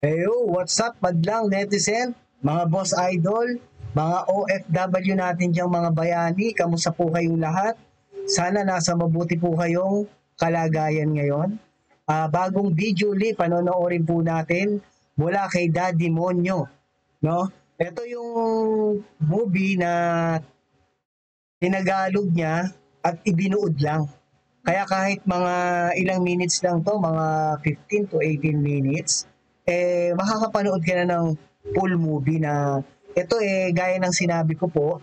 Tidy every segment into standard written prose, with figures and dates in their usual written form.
Heyo, what's up, madlang netizen, mga boss idol, mga OFW natin diyang mga bayani, kamusta po kayong lahat? Sana nasa mabuti po kayong kalagayan ngayon. Bagong video ulit, panonoorin po natin mula kay Daddy Monyo. No? Ito yung movie na tinagalog niya at ibinuod lang. Kaya kahit mga ilang minutes lang to, mga 15 to 18 minutes, makakapanood ka na ng full movie na ito gaya ng sinabi ko po,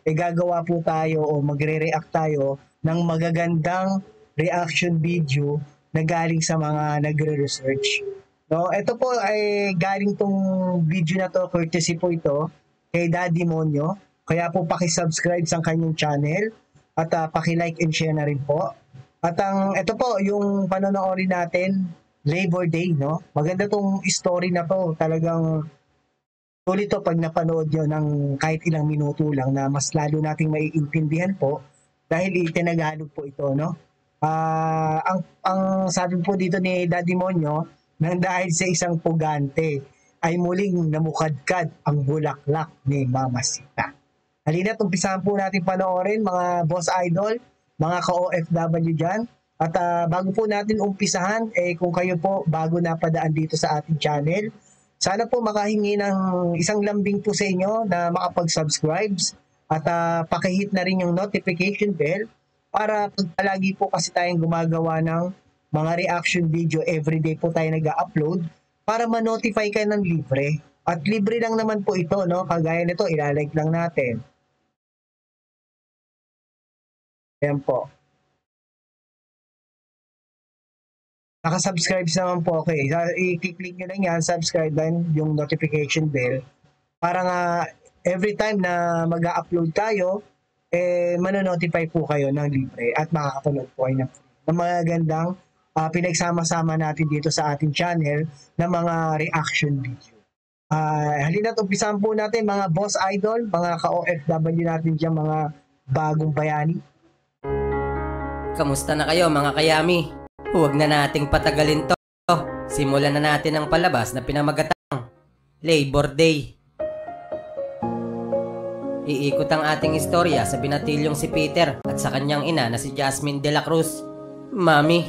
gagawa po tayo o magre-react tayo ng magagandang reaction video na galing sa mga nagre-research. No, ito po ay galing tong video na to, courtesy po ito kay Daddy Monyo. Kaya po paki-subscribe sa kanyang channel at paki-like and share na rin po. At ito po yung panonoorin natin, Labor Day, no? Maganda tong story na to. Talagang tuloy to pag napanood nyo ng kahit ilang minuto lang na mas lalo nating maiintindihan po dahil itinagalog po ito, no? Ang sabi po dito ni Daddy Monyo, nang dahil sa isang pugante ay muling namukadkad ang bulaklak ni Mama Sita. Halina't umpisahan po natin panoorin mga boss idol, mga ka-OFW dyan. At bago po natin umpisahan, kung kayo po bago napadaan dito sa ating channel, sana po makahingi ng isang lambing po sa inyo na makapag-subscribe at pakihit na rin yung notification bell para pag palagi po kasi tayong gumagawa ng mga reaction video, everyday po tayo nag-upload para ma-notify ka ng libre. At libre lang naman po ito, no? Kagaya nito, ilalike lang natin. Ayan po. Naka-subscribe naman po ako eh. I-click nyo lang yan, subscribe din yung notification bell. Para nga every time na mag-upload tayo, manonotify po kayo ng libre at makakapanood po kayo ng mga gandang pinagsama-sama natin dito sa ating channel na mga reaction video. Halina't umpisahan po natin mga boss idol, mga ka-OFW natin dyan, mga bagong bayani. Kamusta na kayo mga kayami? Huwag na nating patagalin to. Simulan na natin ang palabas na pinamagatang Labor Day. Iikot ang ating istorya sa binatilyong si Peter at sa kanyang ina na si Jasmine de la Cruz. Mami,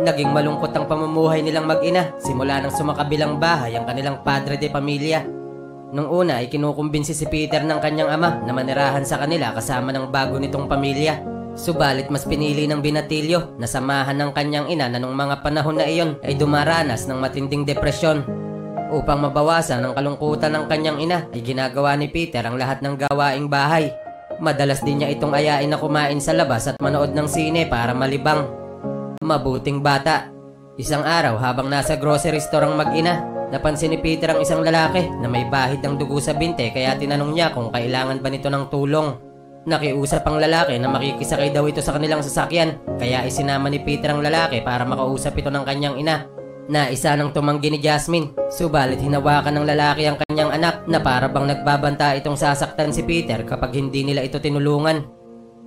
naging malungkot ang pamumuhay nilang mag-ina simula nang sumakabilang bahay ang kanilang padre de pamilya. Nung una ay kinukumbinsi si Peter ng kanyang ama na manirahan sa kanila kasama ng bago nitong pamilya. Subalit mas pinili ng binatilyo na samahan ng kanyang ina na nung mga panahon na iyon ay dumaranas ng matinding depresyon. Upang mabawasan ang kalungkutan ng kanyang ina ay ginagawa ni Peter ang lahat ng gawaing bahay. Madalas din niya itong ayain na kumain sa labas at manood ng sine para malibang. Mabuting bata. Isang araw habang nasa grocery store ang mag-ina, napansin ni Peter ang isang lalaki na may bahid ng dugo sa binte kaya tinanong niya kung kailangan ba nito ng tulong. Nakiusap ang lalaki na makikisakay daw ito sa kanilang sasakyan, kaya isinama ni Peter ang lalaki para makausap ito ng kanyang ina. Naisa nang tumanggi ni Jasmine, subalit hinawakan ng lalaki ang kanyang anak na para bang nagbabanta itong sasaktan si Peter kapag hindi nila ito tinulungan.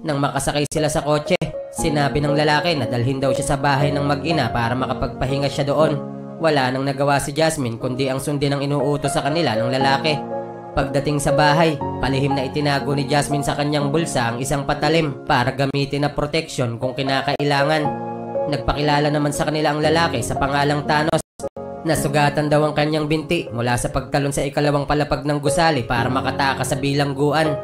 Nang makasakay sila sa kotse, sinabi ng lalaki na dalhin daw siya sa bahay ng mag-ina para makapagpahinga siya doon. Wala nang nagawa si Jasmine kundi ang sundin ang inuutos sa kanila ng lalaki. Pagdating sa bahay, palihim na itinago ni Jasmine sa kanyang bulsa ang isang patalim para gamitin na proteksyon kung kinakailangan. Nagpakilala naman sa kanila ang lalaki sa pangalang Thanos. Nasugatan daw ang kanyang binti mula sa pagtalon sa ikalawang palapag ng gusali para makatakas sa bilangguan.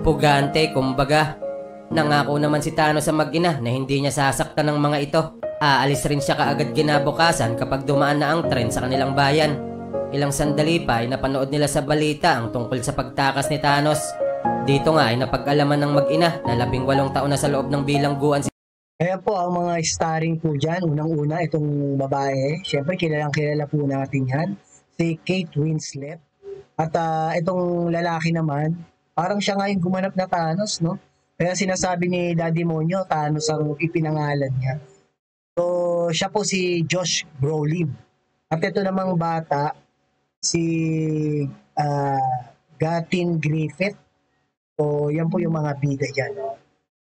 Pugante, kumbaga. Nangako naman si Thanos sa mag-ina na hindi niya sasaktan ng mga ito. Aalis rin siya kaagad kinabukasan kapag dumaan na ang tren sa kanilang bayan. Ilang sandali pa ay napanood nila sa balita ang tungkol sa pagtakas ni Thanos. Dito nga ay napag-alaman ng mag-ina na 18 taon na sa loob ng bilangguan si... Kaya po ang mga starring po dyan, unang-una itong babae, syempre kilalang kilala po natin yan, si Kate Winslet. At itong lalaki naman, parang siya nga yung gumanap na Thanos, no? Kaya sinasabi ni Daddy Monyo, Thanos ang ipinangalan niya. So siya po si Josh Brolin. At ito namang bata, si Gatin Griffith. So, yan po yung mga bida dyan. No?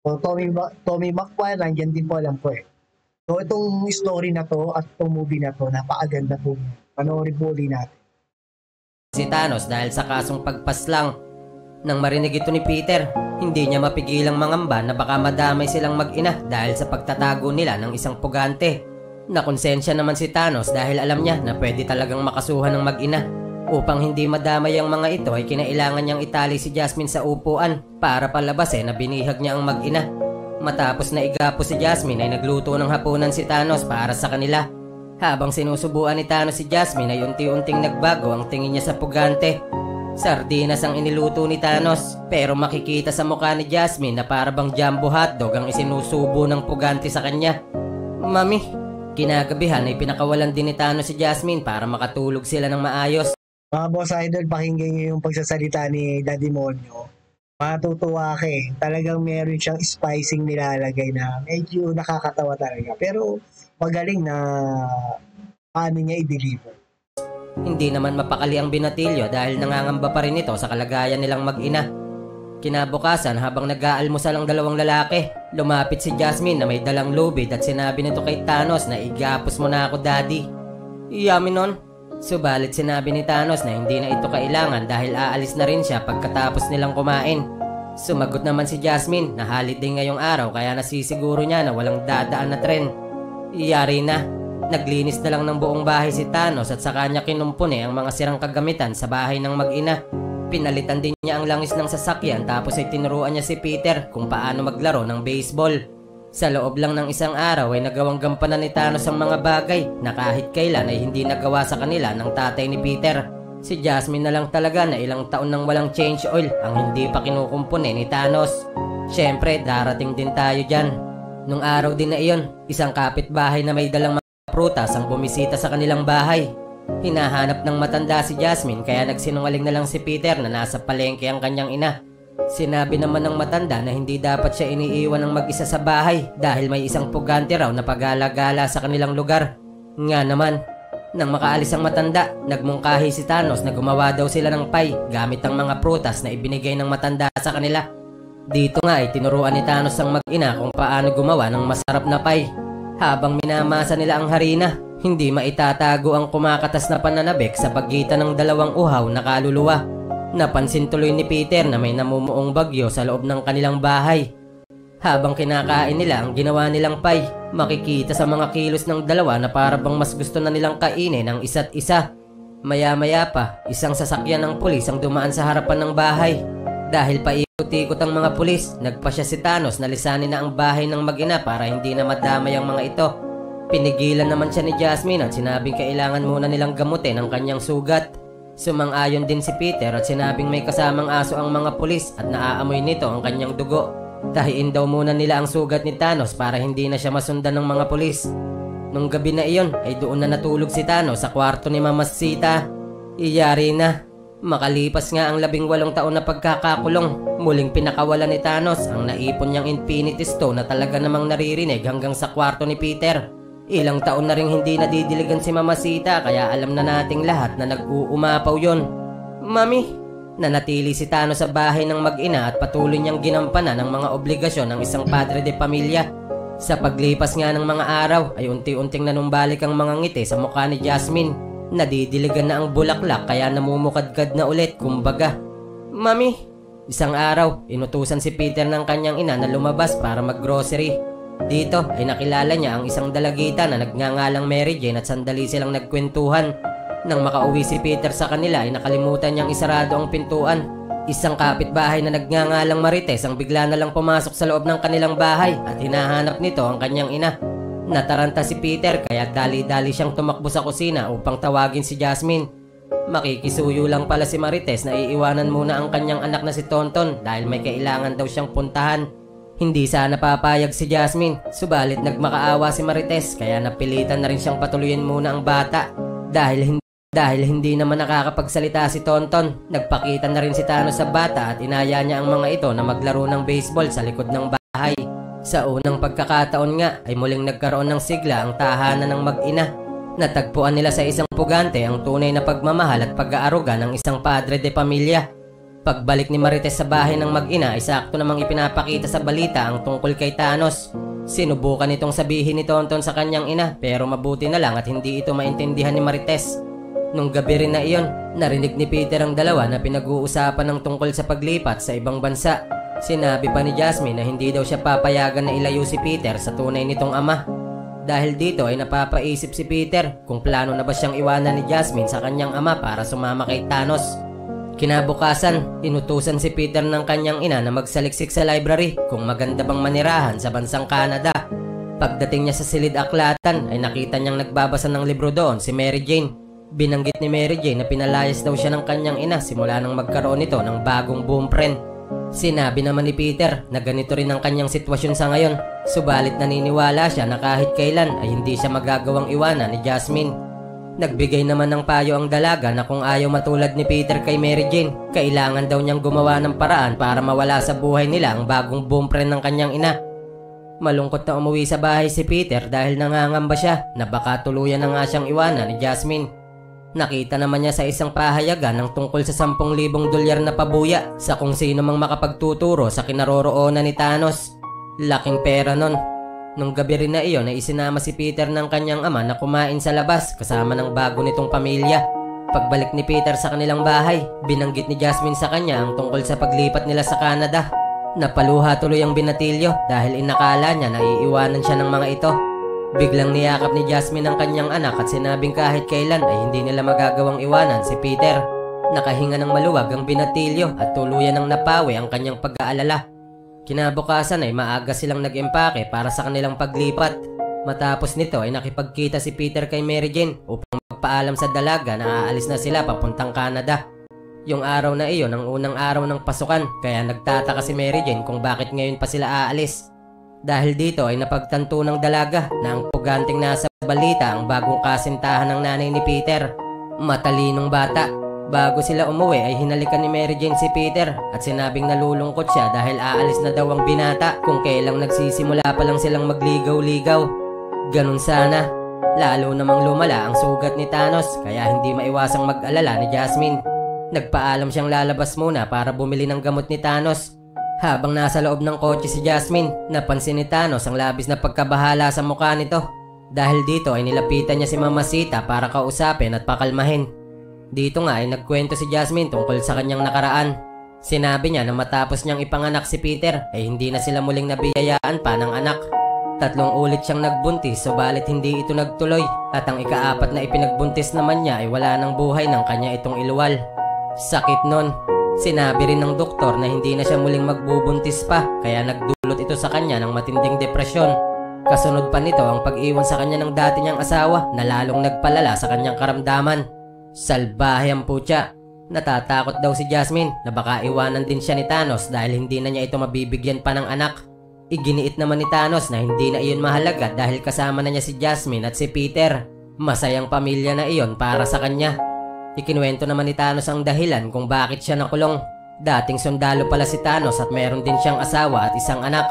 So, Tommy McQuarrie, nandyan din po, alam po eh. So, itong story na to at itong movie na to, napakaganda po. Panoorin po ulit natin. si Thanos dahil sa kasong pagpaslang. Nang marinig ito ni Peter, hindi niya mapigilang mangamba na baka madamay silang mag-ina dahil sa pagtatago nila ng isang pugante. Nakonsensya naman si Thanos dahil alam niya na pwede talagang makasuhan ng mag-ina. Upang hindi madamay ang mga ito ay kinailangan niyang itali si Jasmine sa upuan para palabas na binihag niya ang mag-ina. Matapos na igapo si Jasmine ay nagluto ng hapunan si Thanos para sa kanila. Habang sinusubuan ni Thanos si Jasmine ay unti-unting nagbago ang tingin niya sa pugante. Sardinas ang iniluto ni Thanos pero makikita sa mukha ni Jasmine na para bang jumbo hotdog ang isinusubo ng pugante sa kanya. Mami, kinagabihan ay pinakawalan din ni Thanos si Jasmine para makatulog sila ng maayos. Mga boss idol, pakinggan nyo yung pagsasalita ni Daddy Monyo. Matutuwa ka eh. Talagang meron siyang spicing nilalagay na medyo nakakatawa talaga. Pero magaling na paano niya i-deliver. Hindi naman mapakali ang binatilyo dahil nangangamba pa rin ito sa kalagayan nilang mag-ina. Kinabukasan habang nag-aalmusal ang dalawang lalaki, lumapit si Jasmine na may dalang lubid at sinabi nito kay Thanos na igapos mo na ako, Daddy. Yummy nun. Subalit sinabi ni Thanos na hindi na ito kailangan dahil aalis na rin siya pagkatapos nilang kumain. Sumagot naman si Jasmine na holiday ngayong araw kaya nasisiguro niya na walang dadaan na tren. Iyari na. Naglinis na lang ng buong bahay si Thanos at sa kanya kinumpune ang mga sirang kagamitan sa bahay ng mag-ina. Pinalitan din niya ang langis ng sasakyan tapos ay tinuruan niya si Peter kung paano maglaro ng baseball. Sa loob lang ng isang araw ay nagawang gampanan ni Thanos ang mga bagay na kahit kailan ay hindi nagawa sa kanila ng tatay ni Peter. Si Jasmine na lang talaga na ilang taon nang walang change oil ang hindi pa kinukumpune ni Thanos. Siyempre darating din tayo dyan. Nung araw din na iyon, isang kapitbahay na may dalang mga prutas ang bumisita sa kanilang bahay. Hinahanap ng matanda si Jasmine kaya nagsinungaling na lang si Peter na nasa palengke ang kanyang ina. Sinabi naman ng matanda na hindi dapat siya iniiwan ng mag-isa sa bahay dahil may isang pugante raw na pagala-gala sa kanilang lugar. Nga naman, nang makaalis ang matanda, nagmungkahi si Thanos na gumawa daw sila ng pie gamit ang mga prutas na ibinigay ng matanda sa kanila. Dito nga ay tinuruan ni Thanos ang mag-ina kung paano gumawa ng masarap na pie. Habang minamasa nila ang harina, hindi maitatago ang kumakatas na pananabik sa pagitan ng dalawang uhaw na kaluluwa. Napansin tuloy ni Peter na may namumuong bagyo sa loob ng kanilang bahay. Habang kinakain nila ang ginawa nilang pie, makikita sa mga kilos ng dalawa na para bang mas gusto na nilang kainin ang isa't isa. Maya-maya pa, isang sasakyan ng pulis ang dumaan sa harapan ng bahay. Dahil paikot-ikot ang mga pulis, nagpasya si Thanos na lisanin na ang bahay ng mag-ina para hindi na madamay ang mga ito. Pinigilan naman siya ni Jasmine at sinabing kailangan muna nilang gamutin ang kanyang sugat. Sumang-ayon din si Peter at sinabing may kasamang aso ang mga pulis at naaamoy nito ang kanyang dugo. Tahiin daw muna nila ang sugat ni Thanos para hindi na siya masundan ng mga pulis. Nung gabi na iyon ay doon na natulog si Thanos sa kwarto ni Mama Sita. Iyari na. Makalipas nga ang 18 taon na pagkakakulong, muling pinakawalan ni Thanos ang naipon niyang Infinity Stone na talaga namang naririnig hanggang sa kwarto ni Peter. Ilang taon na ring hindi nadidiligan si Mama Sita kaya alam na nating lahat na nag-uumapaw yon. Mami, nanatili si Thanos sa bahay ng mag-ina at patuloy niyang ginampanan ang mga obligasyon ng isang padre de pamilya. Sa paglipas nga ng mga araw ay unti-unting nanumbalik ang mga ngiti sa mukha ni Jasmine. Nadidiligan na ang bulaklak kaya namumukadkad na ulit kumbaga. Mami, isang araw inutusan si Peter ng kanyang ina na lumabas para maggrocery. Dito ay nakilala niya ang isang dalagita na nagngangalang Mary Jane at sandali silang nagkwentuhan. Nang makauwi si Peter sa kanila ay nakalimutan niyang isarado ang pintuan. Isang kapitbahay na nagngangalang Marites ang bigla na lang pumasok sa loob ng kanilang bahay at hinahanap nito ang kanyang ina. Nataranta si Peter kaya dali-dali siyang tumakbo sa kusina upang tawagin si Jasmine. Makikisuyo lang pala si Marites na iiwanan muna ang kanyang anak na si Tonton dahil may kailangan daw siyang puntahan. Hindi sana papayag si Jasmine, subalit nagmakaawa si Marites kaya napilitan na rin siyang patuloyin muna ang bata. Dahil hindi naman nakakapagsalita si Tonton, nagpakita na rin si Thanos sa bata at inaya niya ang mga ito na maglaro ng baseball sa likod ng bahay. Sa unang pagkakataon nga ay muling nagkaroon ng sigla ang tahanan ng mag-ina. Natagpuan nila sa isang pugante ang tunay na pagmamahal at pag-aaruga ng isang padre de pamilya. Pagbalik ni Marites sa bahay ng mag-ina ay sakto namang ipinapakita sa balita ang tungkol kay Thanos. Sinubukan itong sabihin ni Tonton sa kanyang ina pero mabuti na lang at hindi ito maintindihan ni Marites. Nung gabi rin na iyon, narinig ni Peter ang dalawa na pinag-uusapan ng tungkol sa paglipat sa ibang bansa. Sinabi pa ni Jasmine na hindi daw siya papayagan na ilayo si Peter sa tunay nitong ama. Dahil dito ay napapaisip si Peter kung plano na ba siyang iwanan ni Jasmine sa kanyang ama para sumama kay Thanos. Kinabukasan, inutusan si Peter ng kanyang ina na magsaliksik sa library kung maganda bang manirahan sa bansang Canada. Pagdating niya sa silid aklatan ay nakita niyang nagbabasa ng libro doon si Mary Jane. Binanggit ni Mary Jane na pinalayas daw siya ng kanyang ina simula nang magkaroon ito ng bagong boyfriend. Sinabi naman ni Peter na ganito rin ang kanyang sitwasyon sa ngayon, subalit naniniwala siya na kahit kailan ay hindi siya magagawang iwanan ni Jasmine. Nagbigay naman ng payo ang dalaga na kung ayaw matulad ni Peter kay Mary Jane, kailangan daw niyang gumawa ng paraan para mawala sa buhay nila ang bagong boyfriend ng kanyang ina. Malungkot na umuwi sa bahay si Peter dahil nangangamba siya na baka tuluyan na nga siyang iwanan ni Jasmine. Nakita naman niya sa isang pahayagan ng tungkol sa 10,000 dolyar na pabuya sa kung sino mang makapagtuturo sa kinaroroonan ni Thanos. Laking pera nun. Nung gabi rin na iyon ay isinama si Peter ng kanyang ama na kumain sa labas kasama ng bago nitong pamilya. Pagbalik ni Peter sa kanilang bahay, binanggit ni Jasmine sa kanya ang tungkol sa paglipat nila sa Canada. Napaluha tuloy ang binatilyo dahil inakala niya na iiwanan siya ng mga ito. Biglang niyakap ni Jasmine ang kanyang anak at sinabing kahit kailan ay hindi nila magagawang iwanan si Peter. Nakahinga ng maluwag ang binatilyo at tuluyan ng napawi ang kanyang pag-aalala. Kinabukasan ay maaga silang nag-empake para sa kanilang paglipat. Matapos nito ay nakipagkita si Peter kay Mary Jane upang magpaalam sa dalaga na aalis na sila papuntang Canada. Yung araw na iyon ang unang araw ng pasukan kaya nagtataka si Mary Jane kung bakit ngayon pa sila aalis. Dahil dito ay napagtanto ng dalaga na ang puganting nasa balita ang bagong kasintahan ng nanay ni Peter. Matalinong bata. Bago sila umuwi ay hinalikan ni Mary Jane si Peter at sinabing nalulungkot siya dahil aalis na daw ang binata kung kailang nagsisimula pa lang silang magligaw-ligaw. Ganun sana. Lalo namang lumala ang sugat ni Thanos kaya hindi maiwasang mag-alala ni Jasmine. Nagpaalam siyang lalabas muna para bumili ng gamot ni Thanos. Habang nasa loob ng kotse si Jasmine, napansin ni Thanos ang labis na pagkabahala sa mukha nito. Dahil dito ay nilapitan niya si Mamacita para kausapin at pakalmahin. Dito nga ay nagkwento si Jasmine tungkol sa kanyang nakaraan. Sinabi niya na matapos niyang ipanganak si Peter ay hindi na sila muling nabiyayaan pa ng anak. 3 ulit siyang nagbuntis subalit hindi ito nagtuloy at ang ika-4 na ipinagbuntis naman niya ay wala ng buhay ng kanya itong iluwal. Sakit nun. Sinabi rin ng doktor na hindi na siya muling magbubuntis pa kaya nagdulot ito sa kanya ng matinding depresyon. Kasunod pa nito ang pag-iwan sa kanya ng dati niyang asawa na lalong nagpalala sa kanyang karamdaman. Salbahe ang putya. Natatakot daw si Jasmine na baka iwanan din siya ni Thanos dahil hindi na niya ito mabibigyan pa ng anak. Iginiit naman ni Thanos na hindi na iyon mahalaga dahil kasama na niya si Jasmine at si Peter. Masayang pamilya na iyon para sa kanya. Ikinuwento naman ni Thanos ang dahilan kung bakit siya nakulong. Dating sundalo pala si Thanos at meron din siyang asawa at isang anak.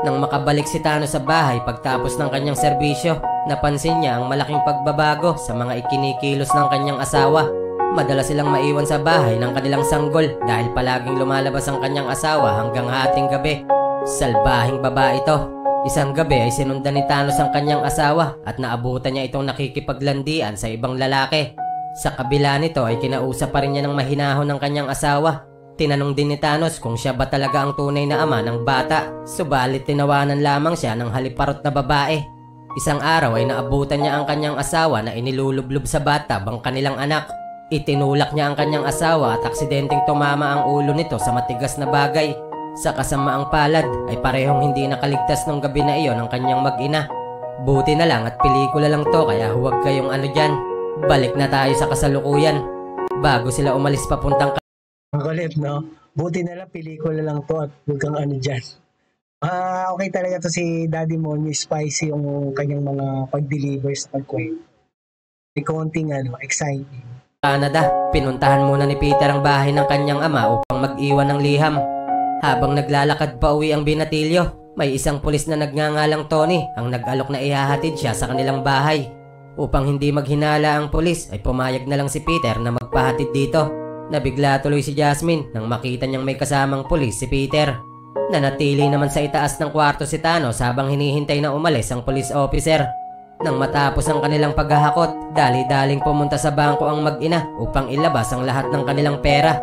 Nang makabalik si Thanos sa bahay pagtapos ng kanyang serbisyo, napansin niya ang malaking pagbabago sa mga ikinikilos ng kanyang asawa. Madalas silang maiwan sa bahay ng kanilang sanggol dahil palaging lumalabas ang kanyang asawa hanggang hating gabi. Salbahing babae ito. Isang gabi ay sinundan ni Thanos ang kanyang asawa at naabutan niya itong nakikipaglandian sa ibang lalaki. Sa kabila nito ay kinausap pa rin niya ng mahinahon ng kanyang asawa. Tinanong din ni Thanos kung siya ba talaga ang tunay na ama ng bata. Subalit tinawanan lamang siya ng haliparot na babae. Isang araw ay naabutan niya ang kanyang asawa na inilulublob sa bata bang kanilang anak. Itinulak niya ang kanyang asawa at aksidenteng tumama ang ulo nito sa matigas na bagay. Sa kasamaang palad ay parehong hindi nakaligtas nung gabi na iyon ang kanyang mag-ina. Buti na lang at pelikula lang to kaya huwag kayong ano dyan. Balik na tayo sa kasalukuyan. Bago sila umalis papuntang Ang kulit, no? Buti na lang, pelikula lang to at huwag kang ano dyan. Okay talaga to si Daddy Monyo. Spicy yung kanyang mga pag-deliver sa pagkwento. May konting exciting. Canada, pinuntahan muna ni Peter ang bahay ng kanyang ama upang mag-iwan ng liham. Habang naglalakad pa uwi ang binatilyo, may isang pulis na nagngangalang Tony ang nag-alok na ihahatid siya sa kanilang bahay. Upang hindi maghinala ang pulis ay pumayag na lang si Peter na magpahatid dito. Nabigla tuloy si Jasmine nang makita niyang may kasamang pulis si Peter. Nanatili naman sa itaas ng kwarto si Thanos habang hinihintay na umalis ang police officer. Nang matapos ang kanilang paghahakot, dali-daling pumunta sa bangko ang mag-ina upang ilabas ang lahat ng kanilang pera.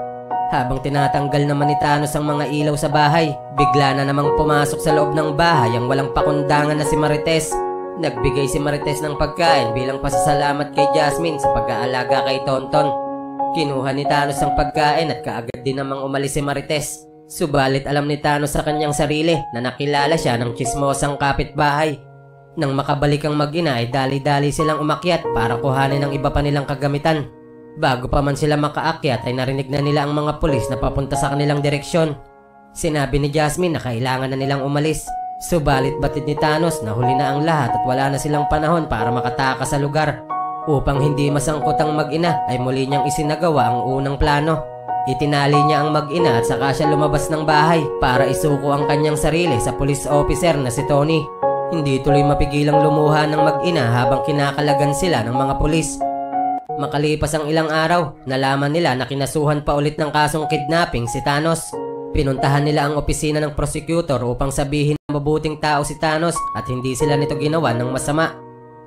Habang tinatanggal naman ni Thanos ang mga ilaw sa bahay, bigla na namang pumasok sa loob ng bahay ang walang pakundangan na si Marites. Nagbigay si Marites ng pagkain bilang pasasalamat kay Jasmine sa pag-aalaga kay Tonton. Kinuha ni Thanos ang pagkain at kaagad din namang umalis si Marites. Subalit alam ni Thanos sa kanyang sarili na nakilala siya ng tsismosang kapitbahay. Nang makabalik ang mag-ina ay dali-dali silang umakyat para kuhanin ang iba pa nilang kagamitan. Bago pa man sila makaakyat ay narinig na nila ang mga pulis na papunta sa kanilang direksyon. Sinabi ni Jasmine na kailangan na nilang umalis. Subalit batid ni Thanos na huli na ang lahat at wala na silang panahon para makatakas sa lugar. Upang hindi masangkot ang mag-ina ay muli niyang isinagawa ang unang plano. Itinali niya ang mag-ina at saka siya lumabas ng bahay para isuko ang kanyang sarili sa police officer na si Tony. Hindi tuloy mapigilang lumuha ng mag-ina habang kinakalagan sila ng mga pulis. Makalipas ang ilang araw, nalaman nila na kinasuhan pa ulit ng kasong kidnapping si Thanos. Pinuntahan nila ang opisina ng prosecutor upang sabihin na mabuting tao si Thanos at hindi sila nito ginawa ng masama.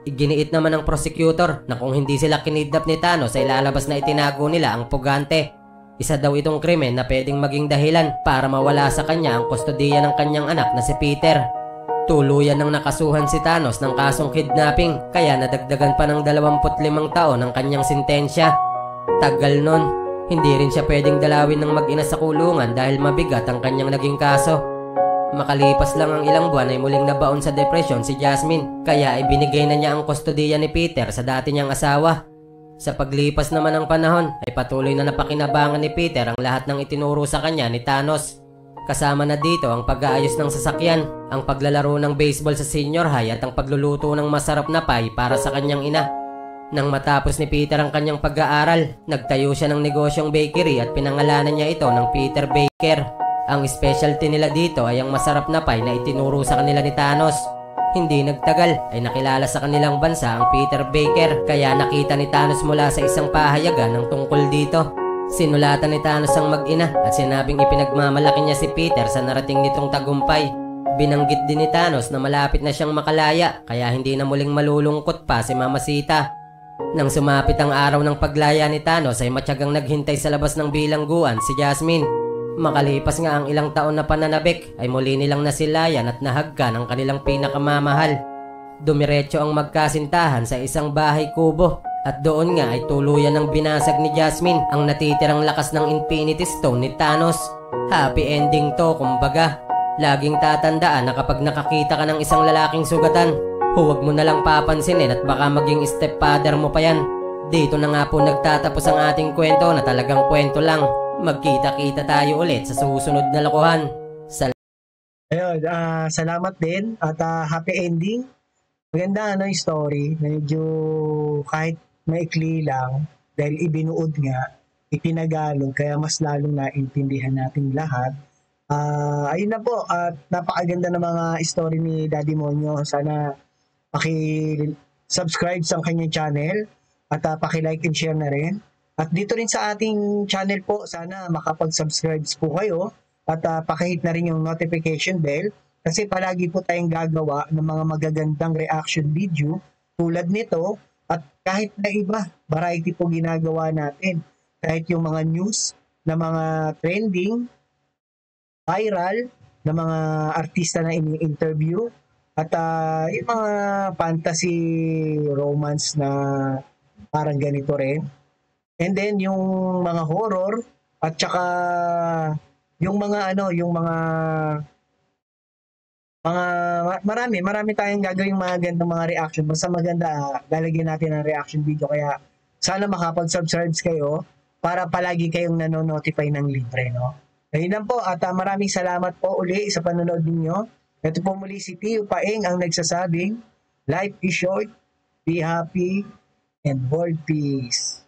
Iginiit naman ng prosecutor na kung hindi sila kinidnap ni Thanos ay lalabas na itinago nila ang pugante. Isa daw itong krimen na pwedeng maging dahilan para mawala sa kanya ang kustodiya ng kanyang anak na si Peter. Tuluyan nang nakasuhan si Thanos ng kasong kidnapping kaya nadagdagan pa ng 25 taon ang kanyang sintensya. Tagal nun, hindi rin siya pwedeng dalawin ng mag-ina sa kulungan dahil mabigat ang kanyang naging kaso. Makalipas lang ang ilang buwan ay muling nabaon sa depresyon si Jasmine kaya ibinigay na niya ang kustodiya ni Peter sa dati niyang asawa. Sa paglipas naman ng panahon ay patuloy na napakinabangan ni Peter ang lahat ng itinuro sa kanya ni Thanos. Kasama na dito ang pag-aayos ng sasakyan, ang paglalaro ng baseball sa senior high at ang pagluluto ng masarap na pie para sa kanyang ina. Nang matapos ni Peter ang kanyang pag-aaral, nagtayo siya ng negosyong bakery at pinangalanan niya ito ng Peter Baker. Ang specialty nila dito ay ang masarap na pie na itinuro sa kanila ni Thanos. Hindi nagtagal ay nakilala sa kanilang bansa ang Peter Baker kaya nakita ni Thanos mula sa isang pahayagan ng tungkol dito. Sinulatan ni Thanos ang mag-ina at sinabing ipinagmamalaki niya si Peter sa narating nitong tagumpay. Binanggit din ni Thanos na malapit na siyang makalaya kaya hindi na muling malulungkot pa si Mama Sita. Nang sumapit ang araw ng paglaya ni Thanos ay matyagang naghintay sa labas ng bilangguan si Jasmine. Makalipas nga ang ilang taon na pananabik ay muli nilang nasilayan at nahagkan ang kanilang pinakamamahal. Dumiretso ang magkasintahan sa isang bahay kubo. At doon nga ay tuluyan ng binasag ni Jasmine ang natitirang lakas ng Infinity Stone ni Thanos. Happy ending to kumbaga. Laging tatandaan na kapag nakakita ka ng isang lalaking sugatan, huwag mo na lang papansinin at baka maging stepfather mo pa yan. Dito na nga po nagtatapos ang ating kwento na talagang kwento lang. Magkita-kita tayo ulit sa susunod na lokohan. Ayun, salamat din at happy ending. Maganda yung story. Medyo kahit maikli lang dahil ibinuod nga, itinagalog kaya mas lalong naintindihan natin lahat. Ayun na po at napakaganda ng mga story ni Daddy Monyo. Sana paki-subscribe sa kanyang channel at paki-like and share na rin. At dito rin sa ating channel po, sana makapag-subscribe po kayo at paki-hit na rin yung notification bell kasi palagi po tayong gagawa ng mga magagandang reaction video tulad nito. At kahit na iba, variety po ginagawa natin. Kahit yung mga news na mga trending, viral, na mga artista na ini-interview, at yung mga fantasy romance na parang ganito rin. And then yung mga horror, at saka yung mga marami tayong gagawing mga gandang mga reaction. Basta maganda, lalagyan natin ang reaction video. Kaya sana makapag-subscribe kayo para palagi kayong nanonotify ng libre, no? Ayun lang po at maraming salamat po uli sa panonood ninyo. Ito po muli si Tio Paeng ang nagsasabing, life is short, be happy, and world peace.